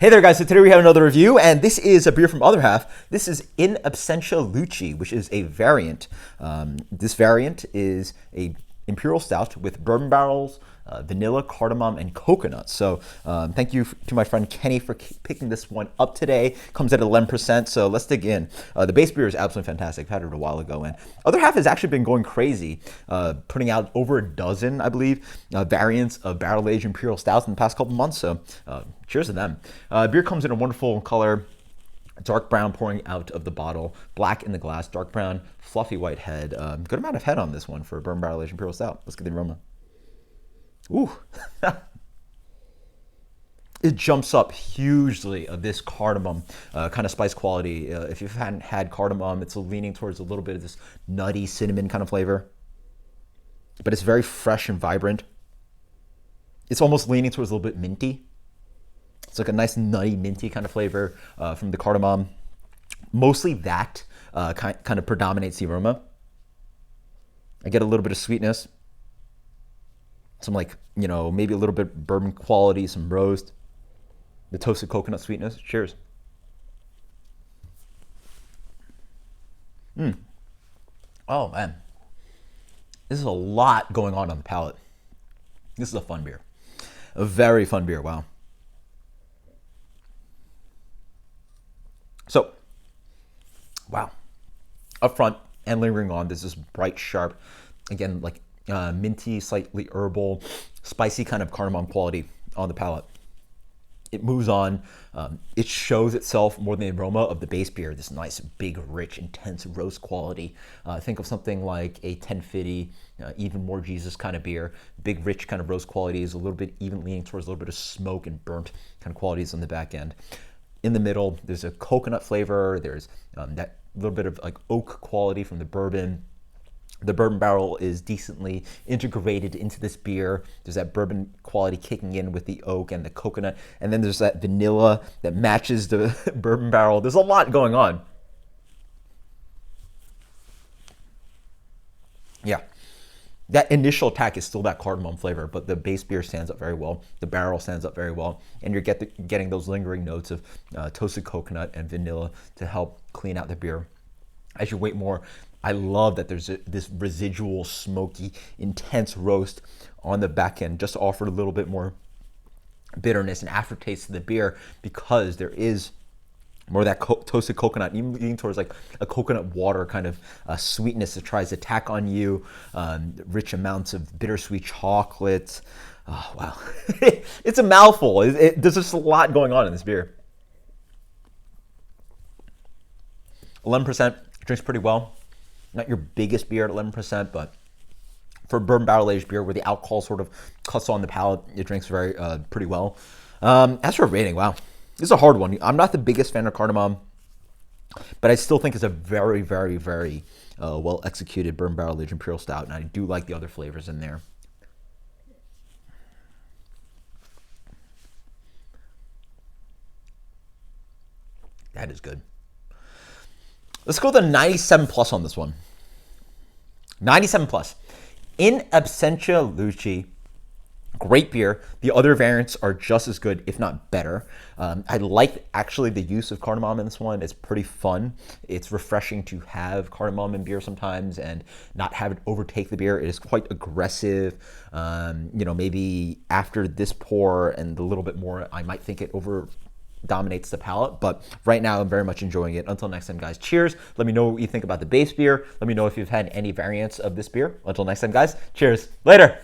Hey there guys, so today we have another review, and this is a beer from Other Half. This is In Absentia Luci, which is a variant. This variant is a Imperial Stout with bourbon barrels, vanilla, cardamom, and coconut. So thank you to my friend Kenny for picking this one up today. Comes at 11%, so let's dig in. The base beer is absolutely fantastic. I've had it a while ago, and Other Half has actually been going crazy, putting out over a dozen, I believe, variants of barrel-aged Imperial Stouts in the past couple months, so cheers to them. Beer comes in a wonderful color. Dark brown pouring out of the bottle, black in the glass, dark brown, fluffy white head. Good amount of head on this one for a bourbon barrel aged Imperial Stout. Let's get the aroma. Ooh. It jumps up hugely of this cardamom kind of spice quality. If you hadn't had cardamom, it's leaning towards a little bit of this nutty cinnamon kind of flavor. But it's very fresh and vibrant. It's almost leaning towards a little bit minty. It's like a nice nutty, minty kind of flavor from the cardamom. Mostly that kind of predominates the aroma. I get a little bit of sweetness. Some maybe a little bit bourbon quality, some roast. The toasted coconut sweetness. Cheers. Oh man. This is a lot going on the palate. This is a fun beer. A very fun beer, wow. So, wow. Up front and lingering on, there's this bright, sharp, again, like minty, slightly herbal, spicy kind of cardamom quality on the palate. It moves on. It shows itself more than the aroma of the base beer, this nice, big, rich, intense roast quality. Think of something like a 1050, even more Jesus kind of beer. Big, rich kind of roast qualities, a little bit even leaning towards a little bit of smoke and burnt kind of qualities on the back end. In the middle, there's a coconut flavor. There's that little bit of like oak quality from the bourbon. The bourbon barrel is decently integrated into this beer. There's that bourbon quality kicking in with the oak and the coconut. And then there's that vanilla that matches the bourbon barrel. There's a lot going on. Yeah. That initial attack is still that cardamom flavor, but the base beer stands up very well. The barrel stands up very well, and you're getting those lingering notes of toasted coconut and vanilla to help clean out the beer. As you wait more, I love that there's this residual smoky, intense roast on the back end, just to offer a little bit more bitterness and aftertaste to the beer, because there is more of that toasted coconut, even leaning towards like a coconut water kind of sweetness that tries to tack on you, rich amounts of bittersweet chocolate. Oh, wow. It's a mouthful. There's just a lot going on in this beer. 11%, drinks pretty well. Not your biggest beer at 11%, but for a bourbon barrel aged beer where the alcohol sort of cuts on the palate, it drinks very pretty well. As for a rating, wow. This is a hard one. I'm not the biggest fan of cardamom, but I still think it's a very, very, very well-executed bourbon barrel-aged Imperial Stout, and I do like the other flavors in there. That is good. Let's go with a 97 plus on this one. 97 plus. In Absentia Luci. Great beer. The other variants are just as good, if not better. I like actually the use of cardamom in this one. It's pretty fun. It's refreshing to have cardamom in beer sometimes and not have it overtake the beer. It is quite aggressive. Maybe after this pour and a little bit more, I might think it over dominates the palate, but right now I'm very much enjoying it. Until next time, guys, cheers. Let me know what you think about the base beer. Let me know if you've had any variants of this beer. Until next time, guys, cheers. Later.